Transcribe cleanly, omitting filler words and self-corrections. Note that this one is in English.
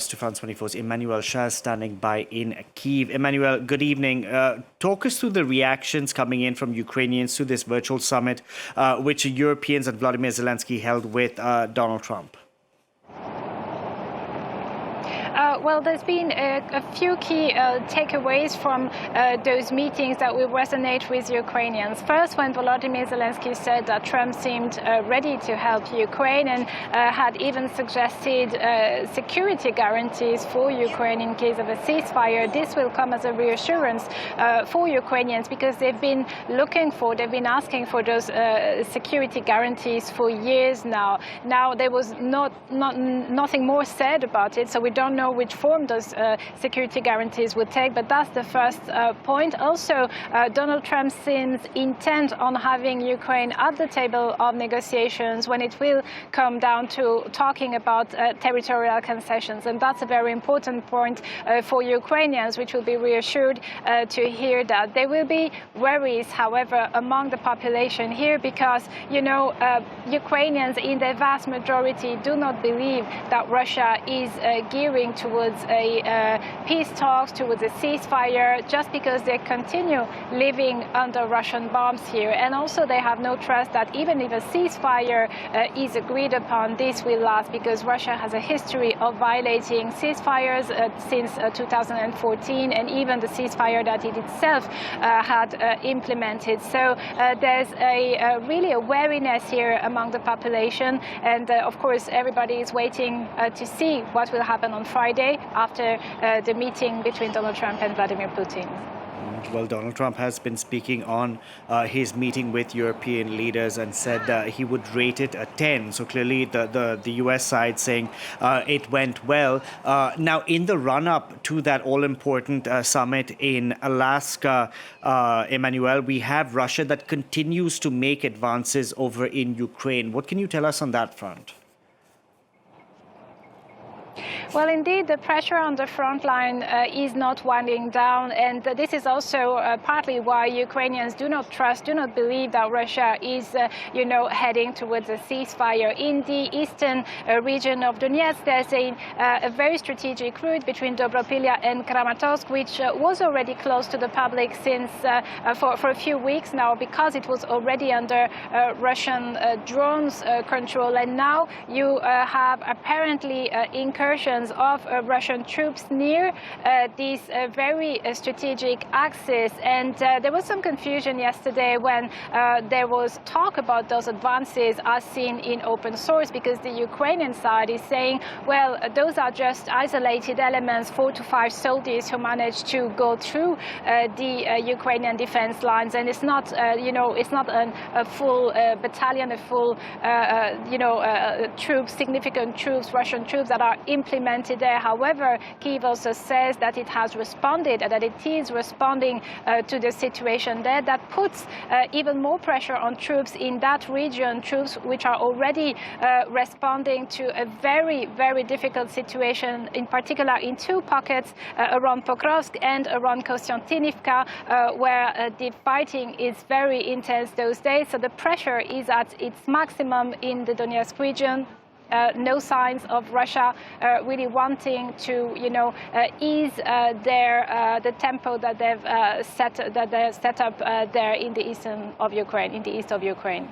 To France 24's Emmanuelle Chaze standing by in Kyiv. Emmanuelle, good evening. Talk us through the reactions coming in from Ukrainians to this virtual summit, which Europeans and Vladimir Zelensky held with Donald Trump. Well, there's been a few key takeaways from those meetings that will resonate with Ukrainians. First, when Vladimir Zelensky said that Trump seemed ready to help Ukraine and had even suggested security guarantees for Ukraine in case of a ceasefire, this will come as a reassurance for Ukrainians because they've been asking for those security guarantees for years now. Now, there was nothing more said about it, so we don't know which form those security guarantees would take, but that's the first point. Also, Donald Trump seems intent on having Ukraine at the table of negotiations when it will come down to talking about territorial concessions, and that's a very important point for Ukrainians, which will be reassured to hear that. There will be worries, however, among the population here because, you know, Ukrainians in their vast majority do not believe that Russia is gearing towards a peace talks, towards a ceasefire, just because they continue living under Russian bombs here. And also they have no trust that even if a ceasefire is agreed upon, this will last, because Russia has a history of violating ceasefires since 2014, and even the ceasefire that it itself had implemented. So there's really a wariness here among the population, and of course everybody is waiting to see what will happen on Friday after the meeting between Donald Trump and Vladimir Putin. Well, Donald Trump has been speaking on his meeting with European leaders and said that he would rate it a 10. So clearly the U.S. side saying it went well. Now, in the run-up to that all-important summit in Alaska, Emmanuelle, we have Russia that continues to make advances over in Ukraine. What can you tell us on that front? Well, indeed, the pressure on the front line is not winding down, and this is also partly why Ukrainians do not believe that Russia is, heading towards a ceasefire. In the eastern region of Donetsk, there's a very strategic route between Dobropilya and Kramatorsk, which was already closed to the public since for a few weeks now, because it was already under Russian drones control, and now you have apparently incursions of Russian troops near this very strategic axis. And there was some confusion yesterday when there was talk about those advances as seen in open source, because the Ukrainian side is saying, well, those are just isolated elements, 4 to 5 soldiers who managed to go through the Ukrainian defense lines, and it's not, it's not a full battalion, a full, troops, significant troops, Russian troops that are implemented there. However, Kyiv also says that it has responded, that it is responding to the situation there. That puts even more pressure on troops in that region, troops which are already responding to a very, very difficult situation, in particular in two pockets around Pokrovsk and around Kostiantynivka, where the fighting is very intense those days. So the pressure is at its maximum in the Donetsk region. No signs of Russia really wanting to, ease the tempo that they've set up there in the east of Ukraine.